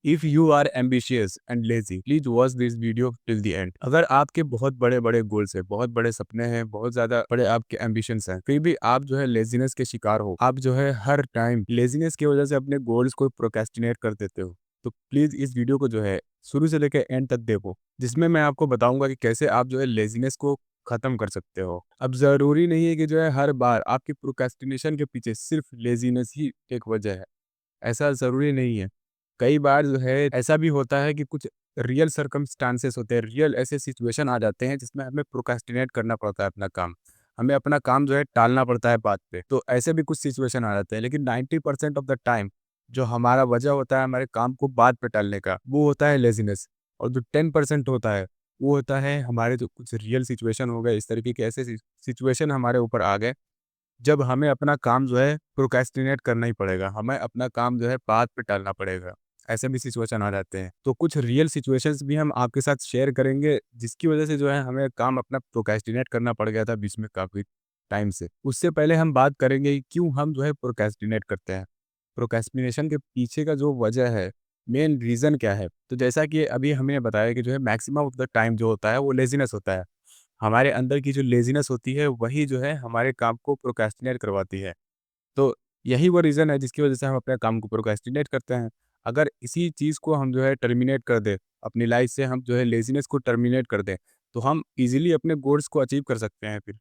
If you are ambitious and lazy please watch this video till the end. अगर आपके बहुत बड़े बड़े गोल्स है, बहुत बड़े सपने हैं, बहुत ज्यादा बड़े आपके एम्बिशंस हैं, फिर भी आप जो है लेजीनेस के शिकार हो, आप जो है हर टाइम लेजीनेस की वजह से अपने गोल्स को प्रोक्रेस्टिनेट कर देते हो, तो प्लीज इस वीडियो को जो है शुरू से लेकर एंड तक देखो, जिसमें मैं आपको बताऊंगा कि कैसे आप जो है लेजीनेस को खत्म कर सकते हो। अब जरूरी नहीं है कि जो है हर बार आपकी प्रोक्रेस्टिनेशन के पीछे सिर्फ लेजीनेस ही एक वजह है, ऐसा ज़रूरी नहीं है। कई बार जो है ऐसा भी होता है कि कुछ रियल सर्कमस्टांसेस होते हैं, रियल ऐसे सिचुएशन आ जाते हैं जिसमें हमें प्रोक्रेस्टिनेट करना पड़ता है अपना काम। हमें अपना काम जो है टालना पड़ता है बाद पे। तो ऐसे भी कुछ सिचुएशन आ जाते हैं, लेकिन 90% ऑफ द टाइम जो हमारा वजह होता है हमारे काम को बाद पे टालने का, वो होता है लेज़ीनेस। और जो 10% होता है, वो होता है हमारे जो कुछ रियल सिचुएशन हो गए, इस तरीके के ऐसे सिचुएशन हमारे ऊपर आ गए जब हमें अपना काम जो है प्रोक्रेस्टिनेट करना ही पड़ेगा, हमें अपना काम जो है बाद पे टालना पड़ेगा। ऐसे भी सिचुएशन आ जाते हैं। तो कुछ रियल सिचुएशंस भी हम आपके साथ शेयर करेंगे, जिसकी वजह से जो है हमें काम अपना प्रोक्रेस्टिनेट करना पड़ गया था बीच में काफ़ी टाइम से। उससे पहले हम बात करेंगे कि क्यों हम जो है प्रोक्रेस्टिनेट करते हैं। प्रोक्रेस्टिनेशन के पीछे का जो वजह है, मेन रीज़न क्या है? तो जैसा कि अभी हमने बताया कि जो है मैक्सिमम ऑफ द टाइम जो होता है वो लेज़ीनेस होता है। हमारे अंदर की जो लेज़ीनेस होती है वही जो है हमारे काम को प्रोक्रेस्टिनेट करवाती है। तो यही वो रीज़न है जिसकी वज़ह से हम अपने काम को प्रोक्रेस्टिनेट करते हैं। अगर इसी चीज़ को हम जो है टर्मिनेट कर दें, अपनी लाइफ़ से हम जो है लेज़ीनेस को टर्मिनेट कर दें, तो हम ईज़िली अपने गोल्स को अचीव कर सकते हैं फिर।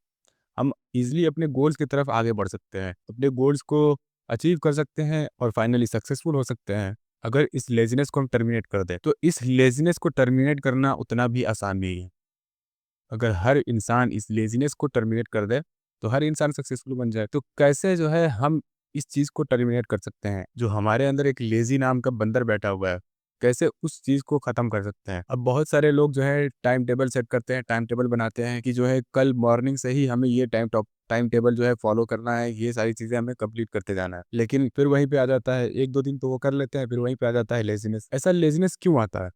हम ईज़िली अपने गोल्स की तरफ आगे बढ़ सकते हैं। अपने गोल्स को अचीव कर सकते हैं और फाइनली सक्सेसफुल हो सकते हैं, अगर इस लेज़ीनेस को हम टर्मिनेट कर दें। तो इस लेज़ीनेस को टर्मिनेट करना उतना भी आसान नहीं है। अगर हर इंसान इस लेज़ीनेस को टर्मिनेट कर दे, तो हर इंसान सक्सेसफुल बन जाए। तो कैसे जो है हम इस चीज़ को टर्मिनेट कर सकते हैं? जो हमारे अंदर एक लेज़ी नाम का बंदर बैठा हुआ है, कैसे उस चीज़ को ख़त्म कर सकते हैं? अब बहुत सारे लोग जो है टाइम टेबल सेट करते हैं, टाइम टेबल बनाते हैं कि जो है कल मॉर्निंग से ही हमें ये टाइम टेबल जो है फ़ॉलो करना है, ये सारी चीज़ें हमें कंप्लीट करते जाना है। लेकिन फिर वहीं पे आ जाता है, 1-2 दिन तो वो कर लेते हैं, फिर वहीं पे आ जाता है लेज़ीनेस। ऐसा लेज़ीनेस क्यों आता है?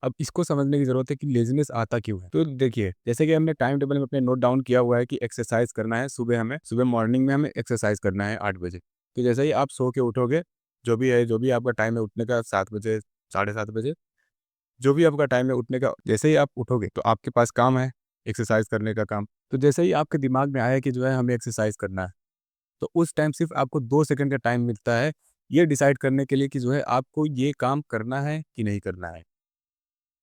अब इसको समझने की ज़रूरत है कि लेज़ीनेस आता क्यों है? तो देखिए, जैसे कि हमने टाइम टेबल में अपने नोट डाउन किया हुआ है कि एक्सरसाइज़ करना है, सुबह मॉर्निंग में हमें एक्सरसाइज़ करना है 8 बजे। तो जैसे ही आप सो के उठोगे, जो भी आपका टाइम है उठने का 7 बजे, साढ़े 7 बजे, जो भी आपका टाइम है उठने का, जैसे ही आप उठोगे तो आपके पास काम है, एक्सरसाइज़ करने का काम। तो जैसे ही आपके दिमाग में आया कि जो है हमें एक्सरसाइज़ करना है, तो उस टाइम सिर्फ़ आपको 2 सेकंड का टाइम मिलता है, ये डिसाइड करने के लिए कि जो है आपको ये काम करना है कि नहीं करना है।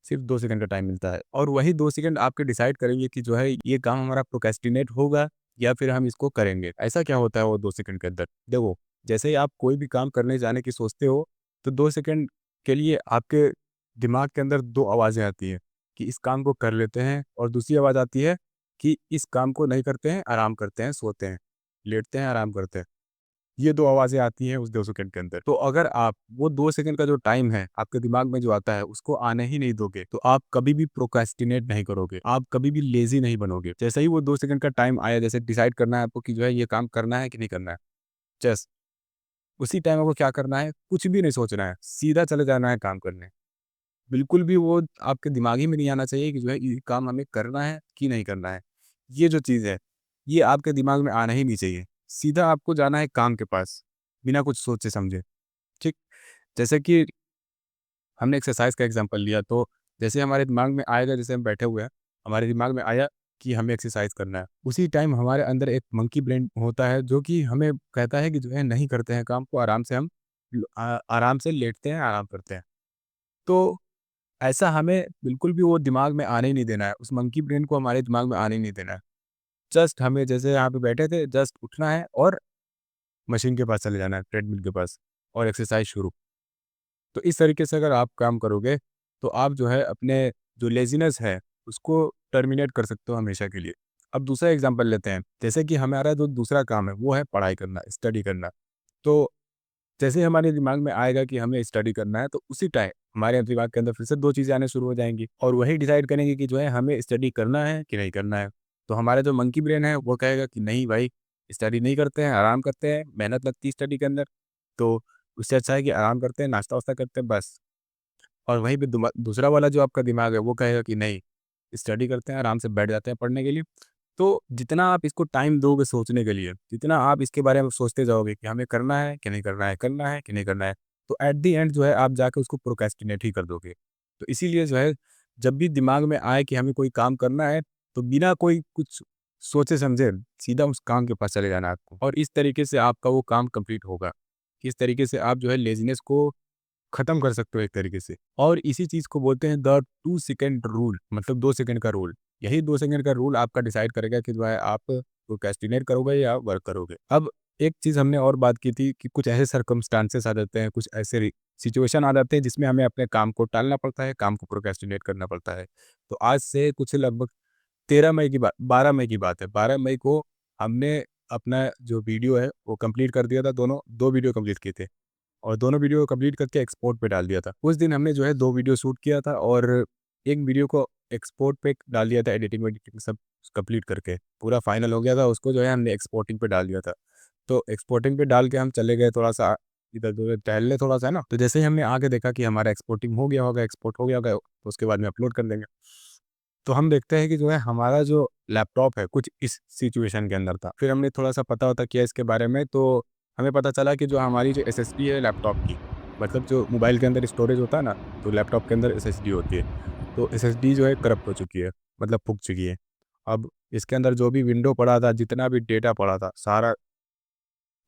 सिर्फ 2 सेकंड का टाइम मिलता है और वही 2 सेकंड आपके डिसाइड करेंगे कि जो है ये काम हमारा प्रोक्रेस्टिनेट होगा या फिर हम इसको करेंगे। ऐसा क्या होता है वो 2 सेकंड के अंदर? देखो, जैसे ही आप कोई भी काम करने जाने की सोचते हो, तो 2 सेकंड के लिए आपके दिमाग के अंदर 2 आवाज़ें आती हैं कि इस काम को कर लेते हैं और दूसरी आवाज़ आती है कि इस काम को नहीं करते हैं, आराम करते हैं, सोते हैं, लेटते हैं, आराम करते हैं। ये 2 आवाज़ें आती हैं उस 2 सेकंड के अंदर। तो अगर आप वो 2 सेकंड का जो टाइम है, आपके दिमाग में जो आता है, उसको आने ही नहीं दोगे, तो आप कभी भी प्रोक्रेस्टिनेट नहीं करोगे। आप कभी भी लेज़ी नहीं बनोगे। जैसे ही वो 2 सेकंड का टाइम आया, जैसे डिसाइड करना है आपको कि जो है ये काम करना है कि नहीं करना है। जस्ट उसी टाइम आपको क्या करना है, कुछ भी नहीं सोचना है, सीधा चले जाना है काम करने। बिल्कुल भी वो आपके दिमाग ही में नहीं आना चाहिए कि जो है ये काम हमें करना है कि नहीं करना है। ये जो चीज़ है, ये आपके दिमाग में आना ही नहीं चाहिए। सीधा आपको जाना है काम के पास, बिना कुछ सोचे समझे, ठीक? जैसे कि हमने एक्सरसाइज़ का एग्ज़ाम्पल लिया, तो जैसे हमारे दिमाग में आएगा, जैसे हम बैठे हुए हैं, हमारे दिमाग में आया कि हमें एक्सरसाइज़ करना है। उसी टाइम हमारे अंदर एक मंकी ब्रेन होता है जो कि हमें कहता है कि जो है नहीं करते हैं काम को, आराम से हम आराम से लेटते हैं, आराम करते हैं। तो ऐसा हमें बिल्कुल भी वो दिमाग में आने ही नहीं देना है, उस मंकी ब्रेन को हमारे दिमाग में आने ही नहीं देना है। जस्ट हमें जैसे यहाँ पे बैठे थे, जस्ट उठना है और मशीन के पास चले जाना है, ट्रेडमिल के पास और एक्सरसाइज़ शुरू। तो इस तरीके से अगर आप काम करोगे, तो आप जो है अपने जो लेज़ीनेस है, उसको टर्मिनेट कर सकते हो हमेशा के लिए। अब दूसरा एग्ज़ाम्पल लेते हैं, जैसे कि हमारा जो दूसरा काम है, वो है पढ़ाई करना, स्टडी करना। तो जैसे ही हमारे दिमाग में आएगा कि हमें स्टडी करना है, तो उसी टाइम हमारे दिमाग के अंदर फिर से 2 चीज़ें आने शुरू हो जाएँगी और वही डिसाइड करेंगे कि जो है हमें स्टडी करना है कि नहीं करना है। तो हमारा जो मंकी ब्रेन है, वो कहेगा कि नहीं भाई, स्टडी नहीं करते हैं, आराम करते हैं, मेहनत लगती है स्टडी के अंदर, तो उससे अच्छा है कि आराम करते हैं, नाश्ता-वास्ता करते हैं बस। और वहीं पे दूसरा वाला जो आपका दिमाग है, वो कहेगा कि नहीं, स्टडी करते हैं, आराम से बैठ जाते हैं पढ़ने के लिए। तो जितना आप इसको टाइम दोगे सोचने के लिए, जितना आप इसके बारे में सोचते जाओगे कि हमें करना है कि नहीं करना है, करना है कि नहीं करना है, तो एट द एंड जो है आप जाके उसको प्रोक्रेस्टिनेट ही कर दोगे। तो इसीलिए जो है जब भी दिमाग में आए कि हमें कोई काम करना है, तो बिना कोई कुछ सोचे समझे सीधा उस काम के पास चले जाना है आपको, और इस तरीके से आपका वो काम कंप्लीट होगा। इस तरीके से आप जो है लेज़ीनेस को खत्म कर सकते हो एक तरीके से। और इसी चीज़ को बोलते हैं द 2 सेकंड रूल, मतलब 2 सेकंड का रूल। यही 2 सेकंड का रूल आपका डिसाइड करेगा कि जो है आप प्रोक्रेस्टिनेट करोगे या वर्क करोगे। अब एक चीज़ हमने और बात की थी कि कुछ ऐसे सर्कमस्टांसेस आ जाते हैं, कुछ ऐसे सिचुएशन आ जाते हैं जिसमें हमें अपने काम को टालना पड़ता है, काम को प्रोक्रेस्टिनेट करना पड़ता है। तो आज से कुछ लगभग 13 मई की बात 12 मई की बात है। 12 मई को हमने अपना जो वीडियो है वो कंप्लीट कर दिया था, दोनों 2 वीडियो कंप्लीट किए थे। और दोनों वीडियो को कंप्लीट करके एक्सपोर्ट पे डाल दिया था। उस दिन हमने जो है 2 वीडियो शूट किया था और एक वीडियो को एक्सपोर्ट पे डाल दिया था, एडिटिंग वेडिटिंग सब कंप्लीट करके। पूरा फाइनल हो गया था, उसको जो है हमने एक्सपोर्टिंग पे डाल दिया था। तो एक्सपोर्टिंग पे डाल के हम चले गए थोड़ा-सा इधर-उधर टहलने थोड़ा-सा, है ना? तो जैसे ही हमने आके देखा कि हमारा एक्सपोर्टिंग हो गया होगा, एक्सपोर्ट हो गया होगा, तो उसके बाद में अपलोड कर देंगे। तो हम देखते हैं कि जो है हमारा जो लैपटॉप है कुछ इस सिचुएशन के अंदर था। फिर हमने थोड़ा-सा पता-वता किया इसके बारे में, तो हमें पता चला कि जो हमारी जो एसएसडी है लैपटॉप की, मतलब जो मोबाइल के अंदर स्टोरेज होता है ना, तो लैपटॉप के अंदर एसएसडी होती है। तो एसएसडी जो है करप्ट हो चुकी है, मतलब फूक चुकी है। अब इसके अंदर जो भी विंडो पड़ा था, जितना भी डेटा पड़ा था, सारा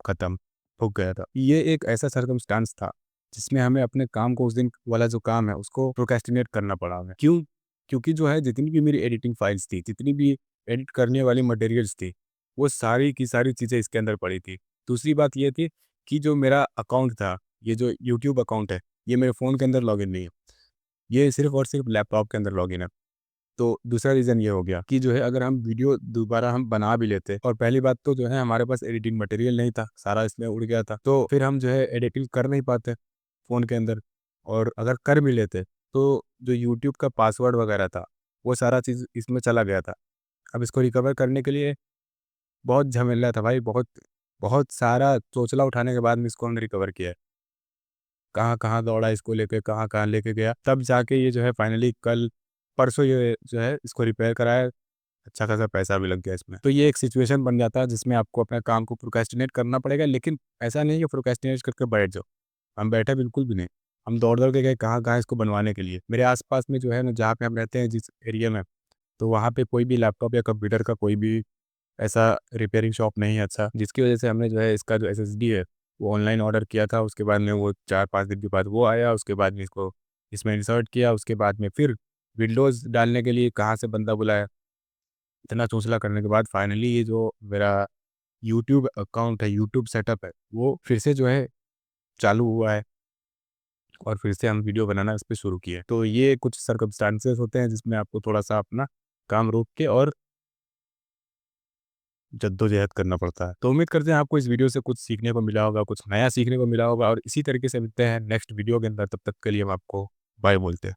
खत्म, फूक गया था। ये एक ऐसा सर्कमस्टांस था, जिसमें हमें अपने काम को, उस दिन वाला जो काम है, उसको प्रोक्रेस्टिनेट करना पड़ा हमें। क्यों? क्योंकि जो है जितनी भी मेरी एडिटिंग फाइल्स थी, जितनी भी एडिट करने वाली मटेरियल्स थी, वो सारी की सारी चीज़ें इसके अंदर पड़ी थी। दूसरी बात ये थी कि जो मेरा अकाउंट था, ये जो यूट्यूब अकाउंट है, ये मेरे फ़ोन के अंदर लॉगिन नहीं है। ये सिर्फ़ और सिर्फ़ लैपटॉप के अंदर लॉगिन है। तो दूसरा रीज़न ये हो गया कि जो है अगर हम वीडियो दोबारा हम बना भी लेते, और पहली बात तो जो है हमारे पास एडिटिंग मटेरियल नहीं था, सारा इसमें उड़ गया था। तो फिर हम जो है एडिटिंग कर नहीं पाते फ़ोन के अंदर, और अगर कर भी लेते तो जो यूट्यूब का पासवर्ड वगैरह था, वो सारा चीज़ इसमें चला गया था। अब इसको रिकवर करने के लिए बहुत झमेला था भाई, बहुत बहुत सारा चोचला उठाने के बाद में इसको हमने रिकवर किया है। कहाँ-कहाँ दौड़ा इसको लेके, कहाँ-कहाँ लेके गया, तब जाके ये जो है फाइनली कल परसों ये जो है इसको रिपेयर कराया। अच्छा खासा पैसा भी लग गया इसमें। तो ये एक सिचुएशन बन जाता है जिसमें आपको अपने काम को प्रोक्रेस्टिनेट करना पड़ेगा, लेकिन ऐसा नहीं है कि प्रोक्रेस्टिनेट करके बैठ जाओ। हम बैठे बिल्कुल भी नहीं। हम दौड़-दौड़ के गए कहाँ-कहाँ इसको बनवाने के लिए। मेरे आस-पास में जो है ना, जहाँ पे हम रहते हैं जिस एरिया में, तो वहाँ पे कोई भी लैपटॉप या कंप्यूटर का कोई भी ऐसा रिपेयरिंग शॉप नहीं है अच्छा, जिसकी वज़ह से हमने जो है इसका जो एसएसडी है, वो ऑनलाइन ऑर्डर किया था। उसके बाद में वो 4-5 दिन के बाद वो आया, उसके बाद में इसको इसमें इंसर्ट किया, उसके बाद में फिर विंडोज़ डालने के लिए कहाँ से बंदा बुलाया। इतना चोंचला करने के बाद फाइनली ये जो मेरा यूट्यूब अकाउंट है, यूट्यूब सेटअप है, वो फिर से जो है चालू हुआ है, और फिर से हम वीडियो बनाना इस पे शुरू किए। तो ये कुछ सर्कमस्टांसेस होते हैं जिसमें आपको थोड़ा-सा अपना काम रोक के और जद्दोजहद करना पड़ता है। तो उम्मीद करते हैं आपको इस वीडियो से कुछ सीखने को मिला होगा, कुछ नया सीखने को मिला होगा, और इसी तरीके से मिलते हैं नेक्स्ट वीडियो के अंदर। तब तक के लिए हम आपको बाय बोलते हैं।